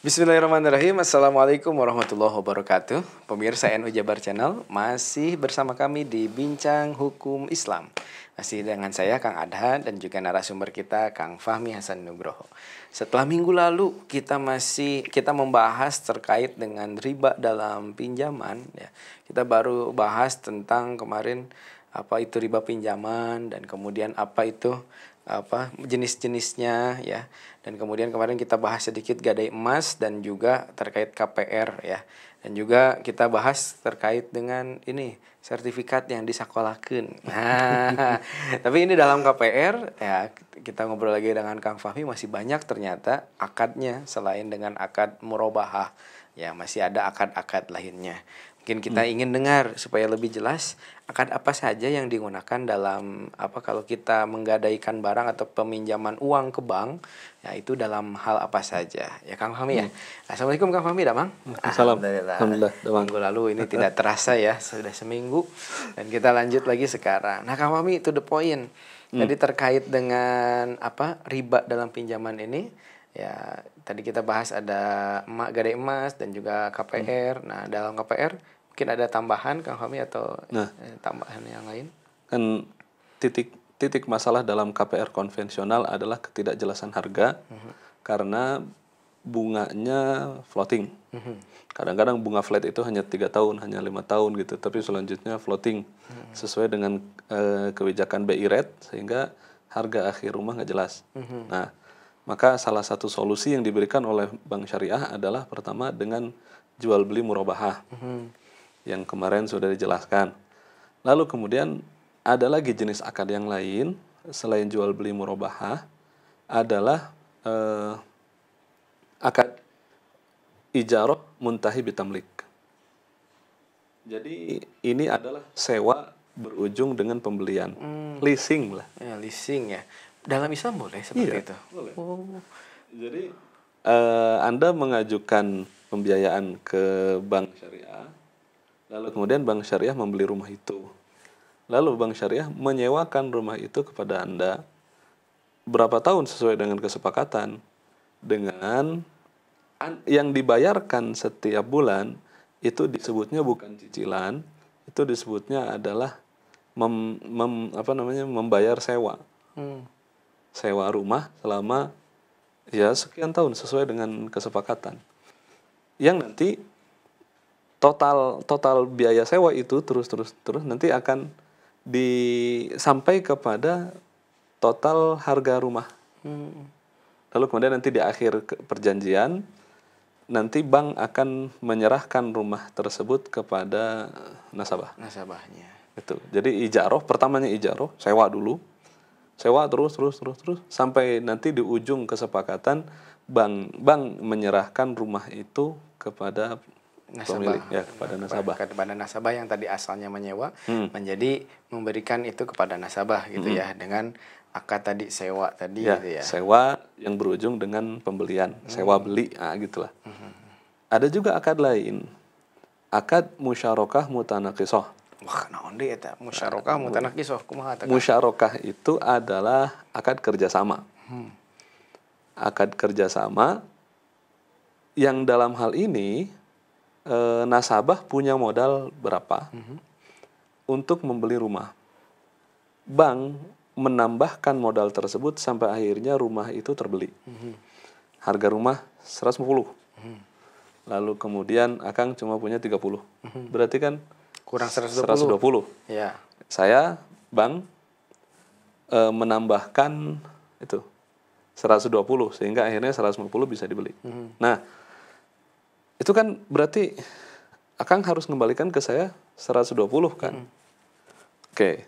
Bismillahirrahmanirrahim. Assalamualaikum warahmatullahi wabarakatuh. Pemirsa NU Jabar Channel, masih bersama kami di Bincang Hukum Islam. Masih dengan saya Kang Adhan dan juga narasumber kita Kang Fahmi Hasan Nugroho. Setelah minggu lalu kita membahas terkait dengan riba dalam pinjaman ya. Kita baru bahas tentang kemarin apa itu riba pinjaman dan kemudian apa itu jenis-jenisnya ya. Dan kemudian kemarin kita bahas sedikit gadai emas dan juga terkait KPR ya. Dan juga kita bahas terkait dengan ini sertifikat yang disakolahkeun. Nah, tapi ini dalam KPR ya, kita ngobrol lagi dengan Kang Fahmi, masih banyak ternyata akadnya selain dengan akad murabahah. Ya, masih ada akad-akad lainnya. Mungkin kita ingin dengar supaya lebih jelas akad apa saja yang digunakan dalam kalau kita menggadaikan barang atau peminjaman uang ke bank, ya itu dalam hal apa saja. Ya Kang Fahmi ya. Assalamualaikum Kang Fahmi, Damang. Alhamdulillah. Minggu lalu ini tidak terasa ya, sudah seminggu dan kita lanjut lagi sekarang. Nah Kang Fahmi, to the point. Jadi terkait dengan riba dalam pinjaman ini, ya tadi kita bahas ada gadai emas dan juga KPR. Nah dalam KPR mungkin ada tambahan Kang Fahmi atau tambahan yang lain? Kan titik masalah dalam KPR konvensional adalah ketidakjelasan harga karena bunganya floating. Kadang-kadang bunga flat itu hanya 3 tahun, hanya 5 tahun gitu, tapi selanjutnya floating sesuai dengan kebijakan BI rate sehingga harga akhir rumah nggak jelas. Nah, maka salah satu solusi yang diberikan oleh Bank Syariah adalah pertama dengan jual beli murabahah. Yang kemarin sudah dijelaskan. Lalu kemudian ada lagi jenis akad yang lain selain jual beli murabahah adalah akad ijarah muntahi bitamlik. Jadi ini adalah sewa berujung dengan pembelian, leasing lah. Ya, leasing ya. Dalam Islam boleh seperti itu. Boleh. Jadi Anda mengajukan pembiayaan ke Bank Syariah. Lalu kemudian Bank Syariah membeli rumah itu. Lalu Bank Syariah menyewakan rumah itu kepada Anda berapa tahun sesuai dengan kesepakatan. Dengan yang dibayarkan setiap bulan itu disebutnya bukan cicilan, itu disebutnya adalah membayar sewa. Sewa rumah selama sekian tahun sesuai dengan kesepakatan. Yang nanti total biaya sewa itu terus nanti akan sampai kepada total harga rumah. Lalu kemudian nanti di akhir perjanjian nanti bank akan menyerahkan rumah tersebut kepada nasabahnya. Itu. Jadi ijarah, pertamanya ijarah, sewa dulu. Sewa terus sampai nanti di ujung kesepakatan bank menyerahkan rumah itu kepada pemilik, kepada nasabah. Kepada nasabah yang tadi asalnya menyewa menjadi memberikan itu kepada nasabah gitu ya, dengan akad tadi sewa tadi gitu ya. Sewa yang berujung dengan pembelian, sewa beli, gitulah. Ada juga akad lain. Akad musyarakah mutanaqishah. Wah, naon deui eta musyarakah mutanaqishah kumaha eta? Musyarakah itu adalah akad kerjasama. Akad kerjasama yang dalam hal ini nasabah punya modal berapa untuk membeli rumah. Bank menambahkan modal tersebut sampai akhirnya rumah itu terbeli. Harga rumah 150. Lalu kemudian Akang cuma punya 30. Berarti kan kurang 120. Ya. Saya bank menambahkan itu 120 sehingga akhirnya 150 bisa dibeli. Nah, itu kan berarti Akang harus kembalikan ke saya 120 kan. Oke.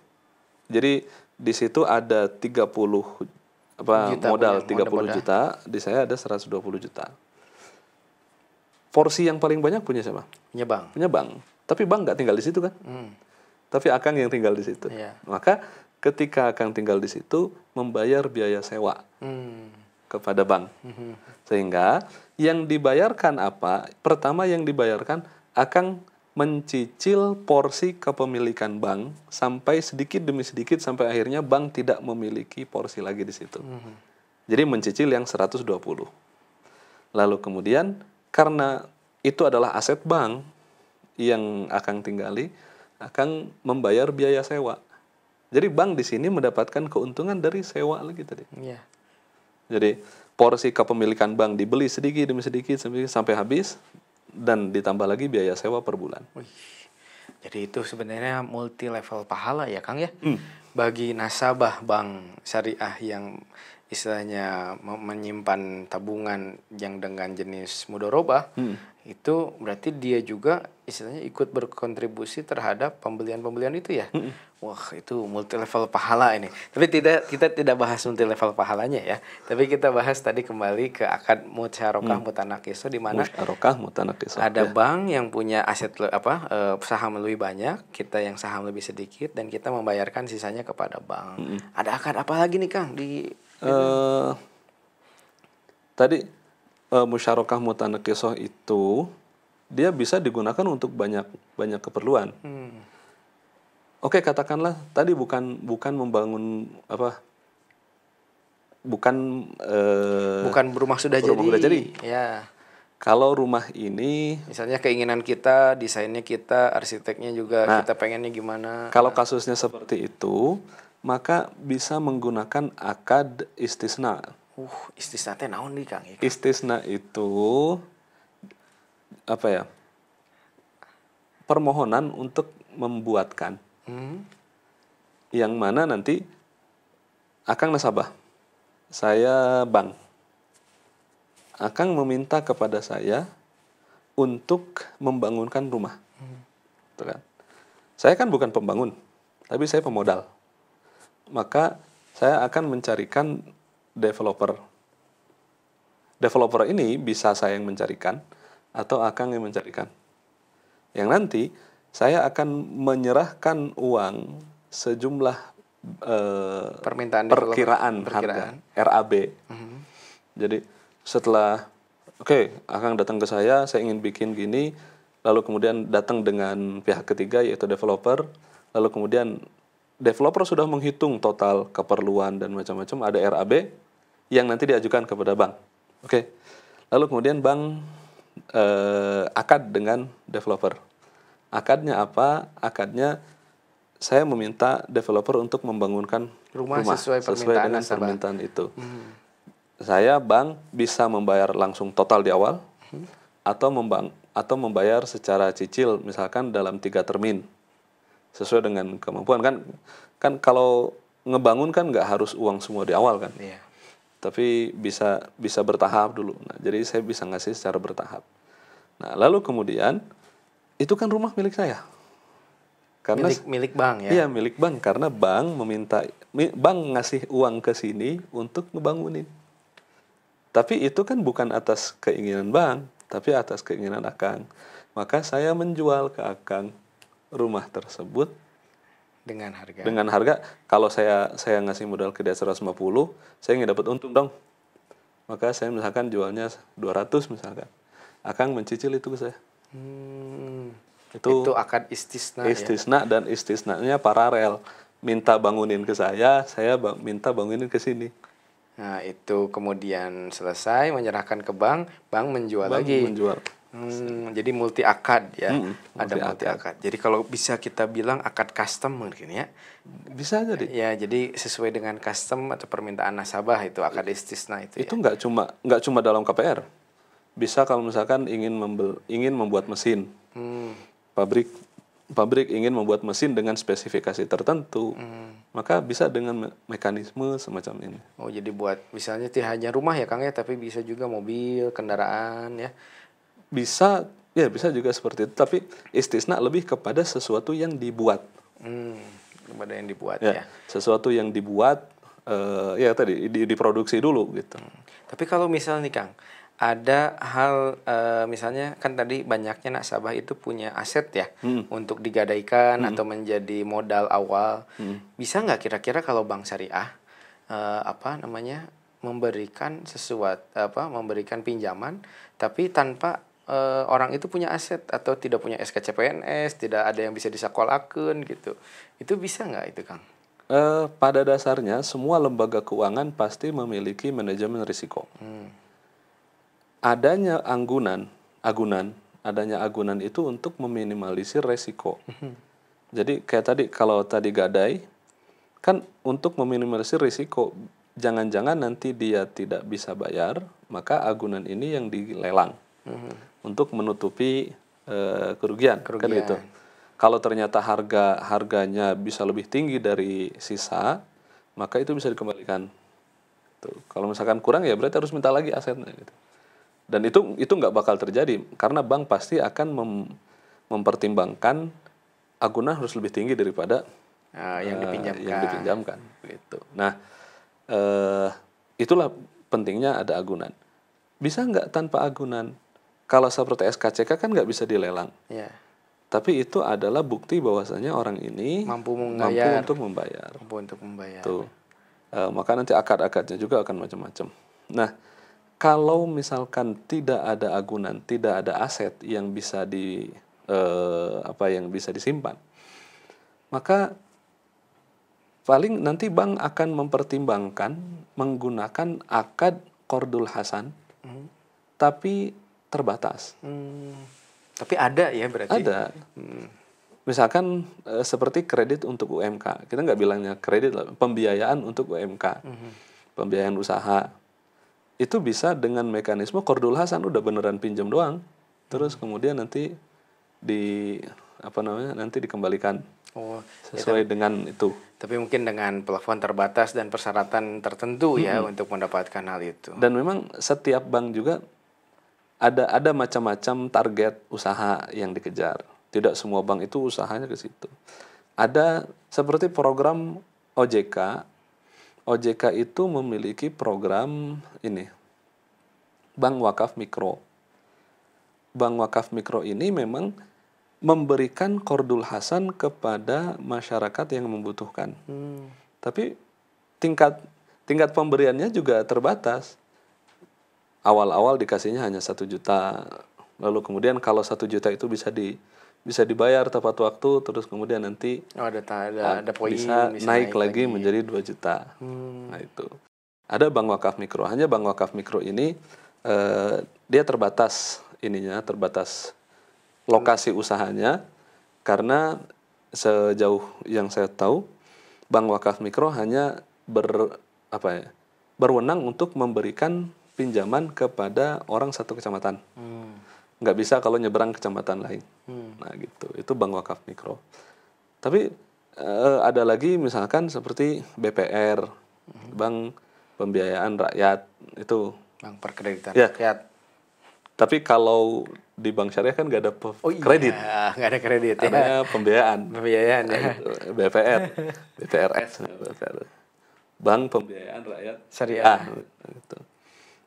Jadi di situ ada 30 modal 30 juta, di saya ada 120 juta. Porsi yang paling banyak punya siapa? Punya bank. Tapi bank nggak tinggal di situ kan? Tapi Akang yang tinggal di situ. Maka ketika Akang tinggal di situ membayar biaya sewa kepada bank. Sehingga yang dibayarkan apa? Pertama yang dibayarkan Akang mencicil porsi kepemilikan bank sampai sedikit demi sedikit sampai akhirnya bank tidak memiliki porsi lagi di situ. Jadi mencicil yang 120. Lalu kemudian karena itu adalah aset bank yang Akang tinggali, Akang membayar biaya sewa. Jadi bank di sini mendapatkan keuntungan dari sewa lagi tadi. Iya. Jadi porsi kepemilikan bank dibeli sedikit demi sedikit sampai habis dan ditambah lagi biaya sewa per bulan. Wih. Jadi itu sebenarnya multi level pahala ya Kang ya. Bagi nasabah bank syariah yang istilahnya menyimpan tabungan yang dengan jenis mudorobah, itu berarti dia juga istilahnya ikut berkontribusi terhadap pembelian-pembelian itu ya. Wah, itu multi level pahala ini. Tapi kita tidak bahas multi level pahalanya ya. Tapi kita bahas tadi kembali ke akad musyarakah mutanaqisoh, di mana Musyarakah mutanaqisoh. ada bank yang punya aset saham lebih banyak, kita yang saham lebih sedikit, dan kita membayarkan sisanya kepada bank. Ada akad apa lagi nih Kang di Tadi musyarakah mutanaqisoh itu dia bisa digunakan untuk banyak keperluan. Oke, katakanlah tadi bukan membangun bukan rumah sudah rumah jadi. udah jadi. Ya. Kalau rumah ini Misalnya keinginan kita, desainnya kita, arsiteknya juga kita pengennya gimana. Kalau kasusnya seperti itu, maka bisa menggunakan akad istisna. Istisna teh naon nih Kang? Istisna itu apa ya? Permohonan untuk membuatkan. Yang mana nanti Akang nasabah, saya bank. Akang meminta kepada saya untuk membangunkan rumah. Tuh kan? Saya kan bukan pembangun, tapi saya pemodal. Maka saya akan mencarikan developer. Developer ini bisa saya yang mencarikan atau Akang yang mencarikan. Yang nanti saya akan menyerahkan uang sejumlah perkiraan harga RAB. Jadi setelah Akang datang ke saya ingin bikin gini, lalu kemudian datang dengan pihak ketiga yaitu developer, lalu kemudian developer sudah menghitung total keperluan dan macam-macam, ada RAB yang nanti diajukan kepada bank. Lalu kemudian bank akad dengan developer. Akadnya apa? Akadnya saya meminta developer untuk membangunkan rumah sesuai dengan permintaan itu. Saya bank bisa membayar langsung total di awal atau membayar secara cicil, misalkan dalam 3 termin sesuai dengan kemampuan. Kan kalau ngebangun kan nggak harus uang semua di awal kan. Tapi bisa bertahap dulu. Nah, jadi saya bisa ngasih secara bertahap. Nah, lalu kemudian itu kan rumah milik saya. Karena milik bank ya. Iya, milik bank karena bank ngasih uang ke sini untuk ngebangunin. Tapi itu kan bukan atas keinginan bank, tapi atas keinginan Akang. Maka saya menjual ke Akang rumah tersebut dengan harga kalau saya ngasih modal ke dia 150, saya ingin dapat untung dong. Maka saya misalkan jualnya 200 misalkan. Akang mencicil itu ke saya. Itu akad istisna ya? Dan istisnanya paralel. Minta bangunin ke saya minta bangunin ke sini. Nah, itu kemudian selesai menyerahkan ke bank menjual lagi. Jadi multi akad ya. Ada multi akad. Jadi kalau bisa kita bilang akad custom mungkin ya. Bisa jadi. Ya, jadi sesuai dengan custom atau permintaan nasabah itu akad istisna itu. Itu nggak cuma dalam KPR. Bisa kalau misalkan ingin membuat mesin. Pabrik ingin membuat mesin dengan spesifikasi tertentu, maka bisa dengan mekanisme semacam ini. Jadi buat misalnya tidak hanya rumah ya Kang ya, tapi bisa juga mobil, kendaraan ya. Bisa juga seperti itu, tapi istisna lebih kepada sesuatu yang dibuat. Kepada yang dibuat ya. Sesuatu yang dibuat, tadi diproduksi dulu gitu. Tapi kalau misalnya nih Kang, ada hal misalnya kan tadi banyaknya nasabah itu punya aset ya untuk digadaikan atau menjadi modal awal. Bisa nggak kira-kira kalau bank syariah memberikan memberikan pinjaman tapi tanpa orang itu punya aset atau tidak punya SKCPNS, tidak ada yang bisa disekolahkan gitu. Itu bisa nggak itu Kang? Pada dasarnya semua lembaga keuangan pasti memiliki manajemen risiko. adanya adanya agunan itu untuk meminimalisir resiko. Jadi kayak tadi, kalau tadi gadai kan untuk meminimalisir risiko, jangan-jangan nanti dia tidak bisa bayar, maka agunan ini yang dilelang untuk menutupi kerugian, kan gitu. Kalau ternyata harganya bisa lebih tinggi dari sisa, maka itu bisa dikembalikan. Tuh. Kalau misalkan kurang, ya berarti harus minta lagi asetnya gitu. Dan itu nggak bakal terjadi karena bank pasti akan mempertimbangkan agunan harus lebih tinggi daripada yang dipinjamkan gitu. Nah, itulah pentingnya ada agunan. Bisa nggak tanpa agunan? Kalau seperti SKCK kan nggak bisa dilelang. Ya. Tapi itu adalah bukti bahwasanya orang ini mampu untuk membayar. Tuh. Maka nanti akad-akadnya juga akan macam-macam. Nah, kalau misalkan tidak ada agunan, tidak ada aset yang bisa yang bisa disimpan, maka paling nanti bank akan mempertimbangkan menggunakan akad qardul hasan, tapi terbatas. Tapi ada ya berarti? Ada. Misalkan seperti kredit untuk UMK, kita nggak bilangnya kredit lah, pembiayaan untuk UMK, pembiayaan usaha. Itu bisa dengan mekanisme qardul hasan, udah beneran pinjam doang, terus kemudian nanti nanti dikembalikan sesuai dengan itu. Tapi mungkin dengan plafon terbatas dan persyaratan tertentu ya untuk mendapatkan hal itu. Dan memang setiap bank juga ada macam-macam target usaha yang dikejar. Tidak semua bank itu usahanya ke situ. Ada seperti program OJK. OJK itu memiliki program ini, Bank Wakaf Mikro. Bank Wakaf Mikro ini memang memberikan qardul hasan kepada masyarakat yang membutuhkan. Tapi tingkat pemberiannya juga terbatas. Awal-awal dikasihnya hanya 1 juta. Lalu kemudian kalau 1 juta itu bisa dibayar tepat waktu, terus kemudian nanti ada poin, bisa naik lagi menjadi 2 juta. Nah itu. Ada Bank Wakaf Mikro. Hanya Bank Wakaf Mikro ini dia terbatas lokasi usahanya, karena sejauh yang saya tahu Bank Wakaf Mikro hanya berwenang untuk memberikan pinjaman kepada orang satu kecamatan. Nggak bisa kalau nyeberang kecamatan lain. Nah gitu, itu Bank Wakaf Mikro. Tapi ada lagi misalkan seperti BPR, Bank Pembiayaan Rakyat, itu Bank Perkreditan Rakyat. Tapi kalau di bank syariah kan nggak ada kredit. Nggak ada kredit ya. Namanya pembiayaan ya. BPR, BPRS, Bank Pembiayaan Rakyat Syariah. Gitu.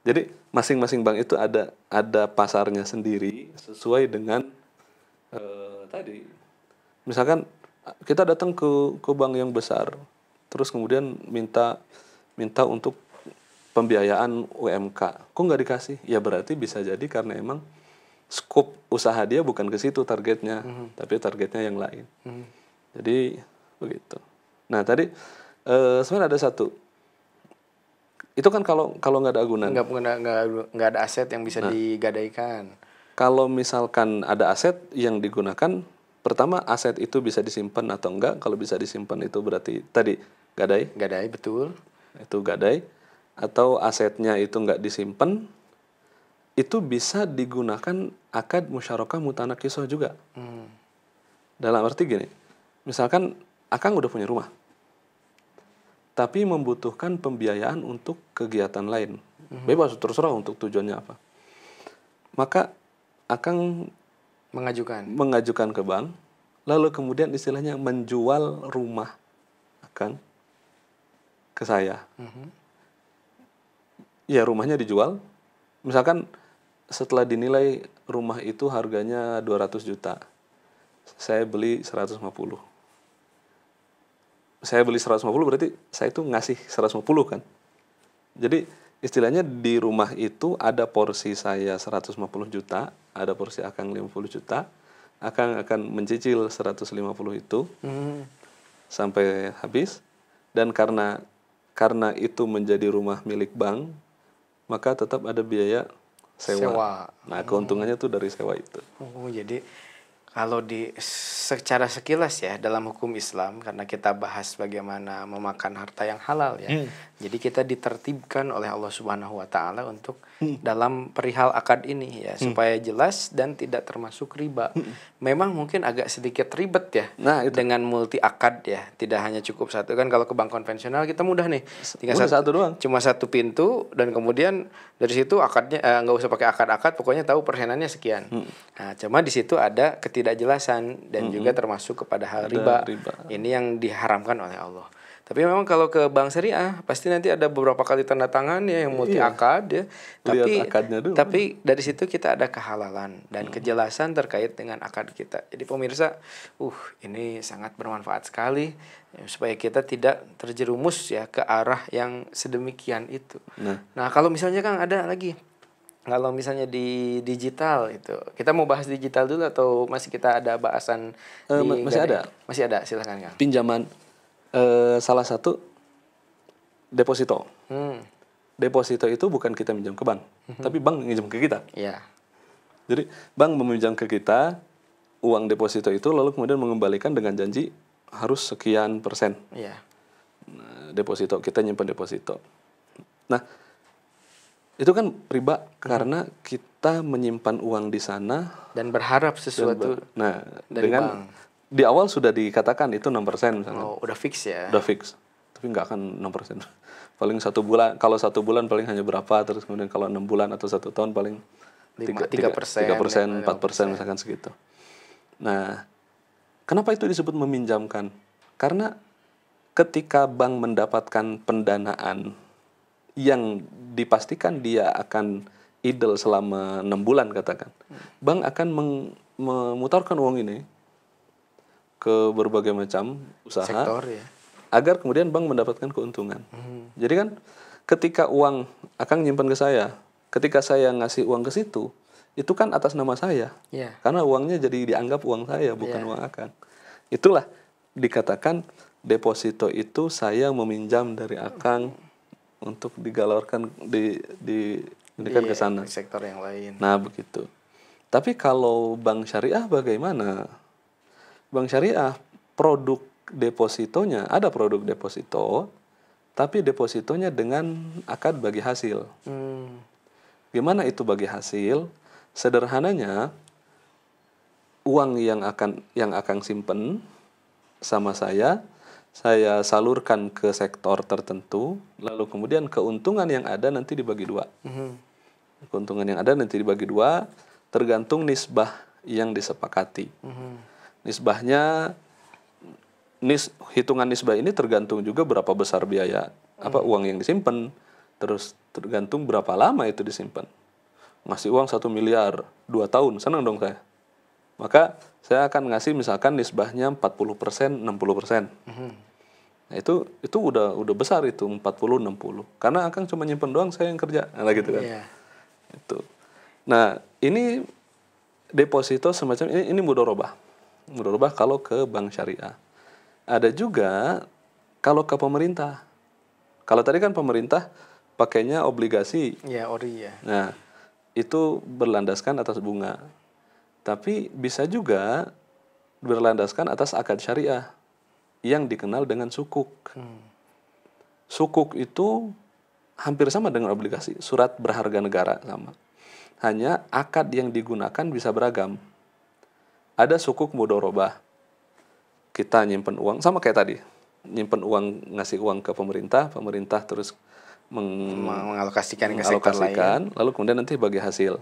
Jadi masing-masing bank itu ada pasarnya sendiri sesuai dengan tadi. Misalkan kita datang ke bank yang besar, terus kemudian minta untuk pembiayaan UMK, kok nggak dikasih? Ya berarti bisa jadi karena emang skop usaha dia bukan ke situ targetnya, tapi targetnya yang lain. Jadi begitu. Nah tadi sebenarnya ada satu. Itu kan kalau nggak ada agunan. Nggak ada aset yang bisa digadaikan. Kalau misalkan ada aset yang digunakan, pertama aset itu bisa disimpan atau enggak. Kalau bisa disimpan itu berarti tadi gadai. Gadai, betul. Itu gadai. Atau asetnya itu enggak disimpan, itu bisa digunakan akad musyarakah mutanakisah juga. Dalam arti gini, misalkan Akang udah punya rumah, tapi membutuhkan pembiayaan untuk kegiatan lain. Bebas, terserah untuk tujuannya apa. Maka Akang mengajukan ke bank, lalu kemudian istilahnya menjual rumah Akang ke saya. Ya rumahnya dijual, misalkan setelah dinilai rumah itu harganya 200 juta, saya beli 150. Saya beli 150 berarti saya itu ngasih 150 kan. Jadi istilahnya di rumah itu ada porsi saya 150 juta, ada porsi Akang 50 juta. Akang akan mencicil 150 itu sampai habis. Dan karena itu menjadi rumah milik bank, maka tetap ada biaya Sewa. Nah, keuntungannya tuh dari sewa itu. Oh, jadi kalau secara sekilas ya dalam hukum Islam, karena kita bahas bagaimana memakan harta yang halal ya. Jadi kita ditertibkan oleh Allah Subhanahu wa taala untuk dalam perihal akad ini ya, supaya jelas dan tidak termasuk riba. Memang mungkin agak sedikit ribet ya. Nah, itu. Dengan multi akad ya. Tidak hanya cukup satu kan, kalau ke bank konvensional kita mudah nih. Tinggal Udah satu doang. Cuma satu pintu, dan kemudian dari situ akadnya nggak usah pakai akad-akad, pokoknya tahu persenannya sekian. Nah, cuma di situ ada ketidakjelasan dan juga termasuk kepada hal riba. Ini yang diharamkan oleh Allah. Tapi memang kalau ke bank syariah pasti nanti ada beberapa kali tanda tangan ya yang multi akad ya. Tapi dari situ kita ada kehalalan dan kejelasan terkait dengan akad kita. Jadi pemirsa, ini sangat bermanfaat sekali ya, supaya kita tidak terjerumus ya ke arah yang sedemikian itu. Nah, kalau misalnya Kang ada lagi, kalau misalnya di digital itu, kita mau bahas digital dulu atau masih kita ada bahasan Masih ada, silakan Kang. Pinjaman salah satu deposito. Deposito itu bukan kita minjam ke bank, tapi bank minjam ke kita. Iya. Jadi bank meminjam ke kita uang deposito itu, lalu kemudian mengembalikan dengan janji harus sekian persen. Iya. Nah, deposito, kita nyimpan deposito. Nah, itu kan riba karena kita menyimpan uang di sana dan berharap sesuatu dari dengan bank. Di awal sudah dikatakan itu 6% misalnya. Oh, udah fix ya. Udah fix. Tapi nggak akan 6%. Paling 1 bulan, kalau 1 bulan paling hanya berapa, terus kemudian kalau 6 bulan atau 1 tahun paling 3%, 4% misalkan segitu. Nah, kenapa itu disebut meminjamkan? Karena ketika bank mendapatkan pendanaan yang dipastikan dia akan idle selama 6 bulan katakan, bank akan memutarkan uang ini ke berbagai macam usaha sektor ya, agar kemudian bank mendapatkan keuntungan. Jadi kan ketika uang Akang nyimpan ke saya, ketika saya ngasih uang ke situ, itu kan atas nama saya. Karena uangnya jadi dianggap uang saya, bukan uang Akang. Itulah dikatakan deposito itu saya meminjam dari Akang untuk digalorkan ke sana. Sektor yang lain. Nah, begitu. Tapi kalau bank syariah bagaimana? Bank syariah produk depositonya, ada produk deposito, tapi depositonya dengan akad bagi hasil. Gimana itu bagi hasil? Sederhananya, uang yang akan simpen sama saya salurkan ke sektor tertentu, lalu kemudian keuntungan yang ada nanti dibagi dua. Keuntungan yang ada nanti dibagi dua, tergantung nisbah yang disepakati. Nisbahnya, hitungan nisbah ini tergantung juga berapa besar biaya uang yang disimpan, terus tergantung berapa lama itu disimpan. Ngasih uang 1 miliar 2 tahun, senang dong saya. Maka saya akan ngasih misalkan nisbahnya 40%, 60%. Nah, itu udah besar itu 40-60. Karena Akang cuma nyimpen doang, saya yang kerja. Nah, gitu kan. Itu. Nah, ini deposito semacam ini mudharabah. Mudharabah kalau ke bank syariah. Ada juga kalau ke pemerintah. Kalau tadi kan pemerintah pakainya obligasi. Ya, ori ya. Nah, itu berlandaskan atas bunga. Tapi bisa juga berlandaskan atas akad syariah yang dikenal dengan sukuk. Sukuk itu hampir sama dengan obligasi, surat berharga negara sama. Hanya akad yang digunakan bisa beragam. Ada sukuk mudharabah. Kita nyimpen uang sama kayak tadi. Nyimpen uang, ngasih uang ke pemerintah terus mengalokasikan ke sektor lain. Lalu kemudian nanti bagi hasil.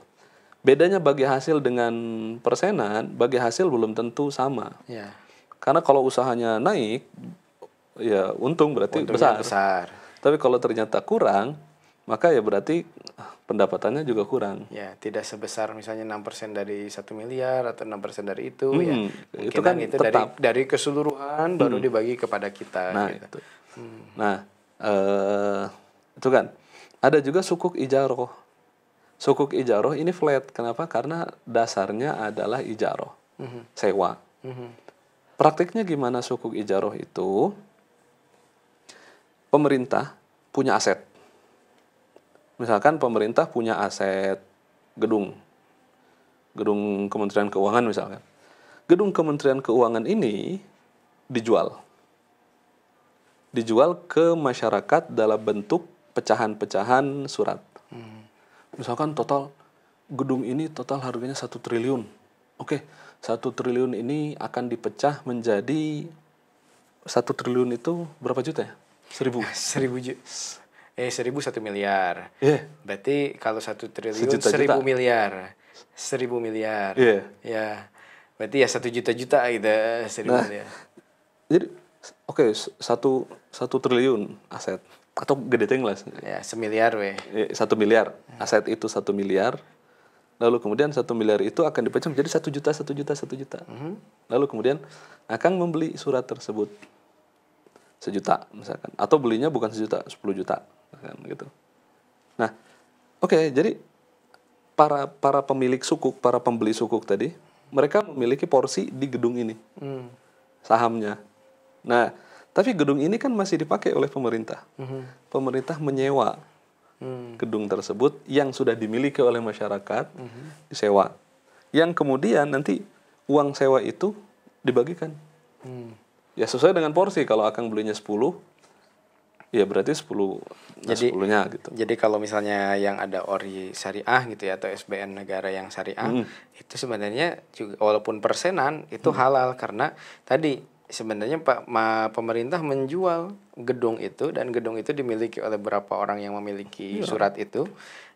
Bedanya bagi hasil dengan persenan, bagi hasil belum tentu sama. Karena kalau usahanya naik, ya untung berarti besar. Tapi kalau ternyata kurang, maka ya berarti pendapatannya juga kurang. Ya, tidak sebesar misalnya 6% dari 1 miliar atau 6% dari itu ya. Itu kan itu tetap dari keseluruhan baru dibagi kepada kita. Nah, gitu. itu. Nah, itu kan. Ada juga sukuk ijaroh. Sukuk ijaroh ini flat. Kenapa? Karena dasarnya adalah ijaroh, sewa. Praktiknya gimana sukuk ijaroh itu? Pemerintah punya aset. Misalkan pemerintah punya aset gedung Kementerian Keuangan misalkan. Gedung Kementerian Keuangan ini dijual ke masyarakat dalam bentuk pecahan-pecahan surat. Misalkan total gedung ini total harganya 1 triliun. Oke, 1 triliun ini akan dipecah menjadi 1 triliun itu berapa juta ya? 1.000. 1.000 1 miliar. Iya. Berarti kalau 1 triliun Sejuta-juta. 1.000 miliar. 1.000 miliar. Iya. Ya. Berarti ya 1 juta gitu 1.000 miliar. Jadi oke, 1 triliun aset atau gede ting lah. Ya, 1 miliar weh. 1 miliar. Aset itu 1 miliar. Lalu kemudian 1 miliar itu akan dipecah menjadi 1 juta, 1 juta, 1 juta. Lalu kemudian akan membeli surat tersebut 1 juta misalkan. Atau belinya bukan 1 juta, 10 juta. Kan, gitu. Nah, oke, jadi para pemilik sukuk, para pembeli sukuk tadi, mereka memiliki porsi di gedung ini. Sahamnya. Nah, tapi gedung ini kan masih dipakai oleh pemerintah. Pemerintah menyewa gedung tersebut yang sudah dimiliki oleh masyarakat, disewa. Yang kemudian nanti uang sewa itu dibagikan. Ya sesuai dengan porsi. Kalau Akang belinya 10, ya berarti 10, Jadi 10-nya gitu. Jadi kalau misalnya yang ada ORI syariah gitu ya, atau SBN negara yang syariah, itu sebenarnya juga walaupun persenan itu halal, karena tadi sebenarnya pemerintah menjual gedung itu, dan gedung itu dimiliki oleh beberapa orang yang memiliki surat itu,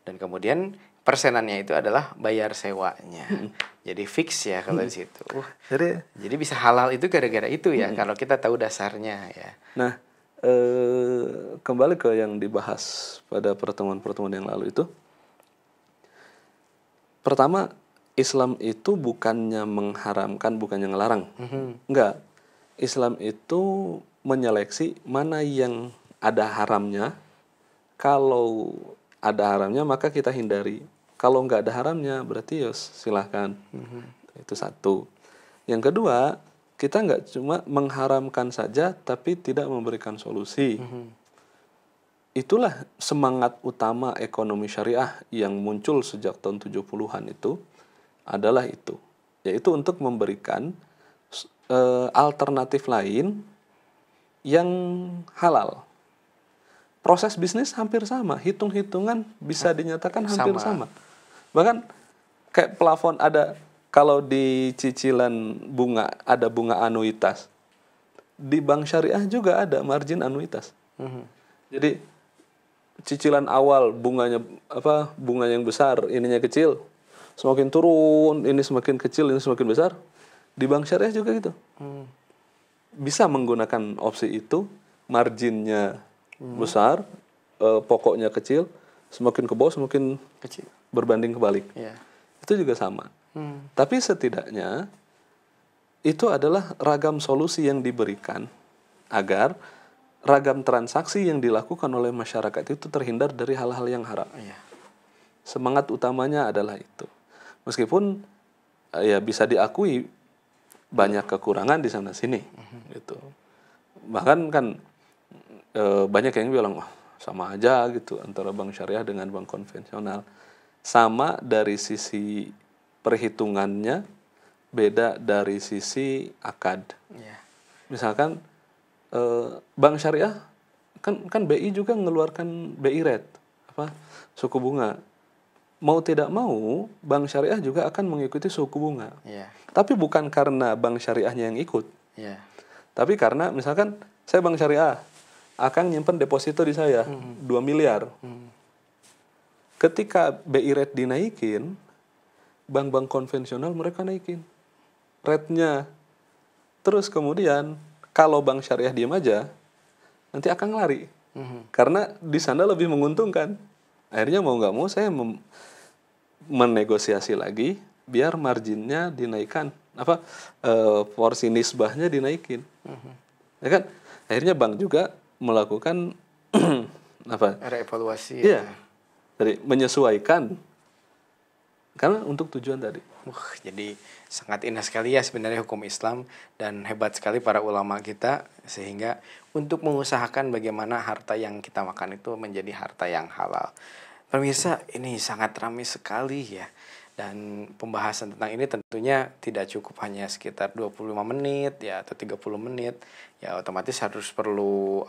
dan kemudian persenannya itu adalah bayar sewanya. Jadi fix ya kalau di situ. Jadi bisa halal itu gara-gara itu ya, kalau kita tahu dasarnya ya. Nah, kembali ke yang dibahas pada pertemuan-pertemuan yang lalu itu. Pertama, Islam itu bukannya mengharamkan, bukannya ngelarang. Enggak. Islam itu menyeleksi mana yang ada haramnya. Kalau ada haramnya maka kita hindari. Kalau nggak ada haramnya berarti ya silahkan. Itu satu. Yang kedua, kita nggak cuma mengharamkan saja tapi tidak memberikan solusi. Itulah semangat utama ekonomi syariah yang muncul sejak tahun 70-an itu adalah itu. Yaitu untuk memberikan alternatif lain yang halal. Proses bisnis hampir sama, hitung-hitungan bisa dinyatakan hampir sama. Bahkan kayak plafon ada, kalau di cicilan bunga ada bunga anuitas. Di bank syariah juga ada margin anuitas. Jadi cicilan awal bunganya bunga yang besar, ininya kecil. Semakin turun, ini semakin kecil, ini semakin besar. Di bank syariah juga gitu. Bisa menggunakan opsi itu, marginnya besar, pokoknya kecil, semakin ke bawah semakin Kecil. Berbanding kebalik. Yeah. Itu juga sama. Tapi setidaknya itu adalah ragam solusi yang diberikan agar ragam transaksi yang dilakukan oleh masyarakat itu terhindar dari hal-hal yang haram. Yeah. Semangat utamanya adalah itu. Meskipun ya bisa diakui banyak kekurangan di sana sini, gitu. Bahkan kan banyak yang bilang sama aja gitu antara bank syariah dengan bank konvensional. Sama dari sisi perhitungannya, beda dari sisi akad. Yeah. Misalkan bank syariah kan BI juga mengeluarkan BI rate, suku bunga. Mau tidak mau, bank syariah juga akan mengikuti suku bunga. Yeah. Tapi bukan karena bank syariahnya yang ikut. Yeah. Tapi karena misalkan saya bank syariah, akan nyimpen deposito di saya 2 miliar. Ketika BI rate dinaikin, bank-bank konvensional mereka naikin rate-nya. Terus kemudian kalau bank syariah diam aja, nanti akan lari. Karena di sana lebih menguntungkan. Akhirnya mau nggak mau saya menegosiasi lagi biar marginnya dinaikkan, porsi nisbahnya dinaikin. Ya kan? Akhirnya bank juga melakukan reevaluasi. Iya. Jadi menyesuaikan karena untuk tujuan tadi. Jadi sangat indah sekali ya sebenarnya hukum Islam, dan hebat sekali para ulama kita sehingga untuk mengusahakan bagaimana harta yang kita makan itu menjadi harta yang halal. Pemirsa, ini sangat ramai sekali ya. Dan pembahasan tentang ini tentunya tidak cukup hanya sekitar 25 menit ya atau 30 menit. Ya otomatis harus perlu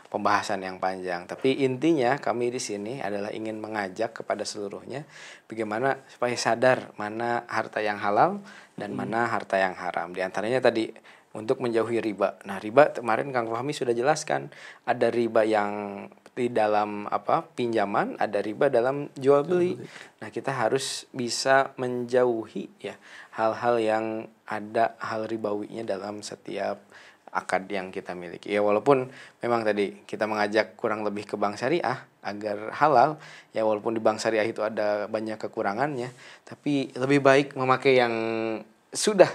pembahasan yang panjang. Tapi intinya kami di sini adalah ingin mengajak kepada seluruhnya bagaimana supaya sadar mana harta yang halal dan mana harta yang haram. Di antaranya tadi untuk menjauhi riba. Nah, riba kemarin Kang Fahmi sudah jelaskan, ada riba yang di dalam pinjaman, ada riba dalam jual beli. Nah, kita harus bisa menjauhi ya hal-hal yang ada hal ribawinya dalam setiap akad yang kita miliki. Ya walaupun memang tadi kita mengajak kurang lebih ke bank syariah agar halal, ya walaupun di bank syariah itu ada banyak kekurangannya, tapi lebih baik memakai yang sudah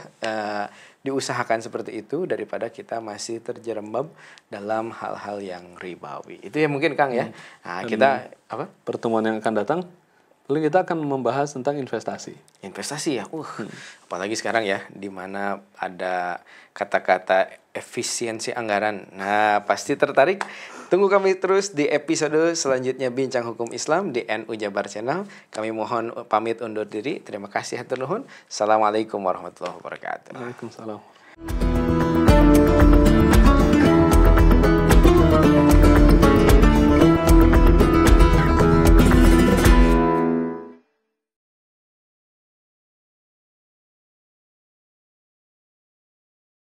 diusahakan seperti itu daripada kita masih terjerembab dalam hal-hal yang ribawi. Itu ya mungkin Kang ya. Nah, kita pertemuan yang akan datang paling kita akan membahas tentang investasi. Investasi ya. Apalagi sekarang ya di mana ada kata-kata efisiensi anggaran. Nah, pasti tertarik. Tunggu kami terus di episode selanjutnya Bincang Hukum Islam di NU Jabar Channel. Kami mohon pamit undur diri. Terima kasih hatur nuhun. Assalamualaikum warahmatullahi wabarakatuh. Waalaikumsalam.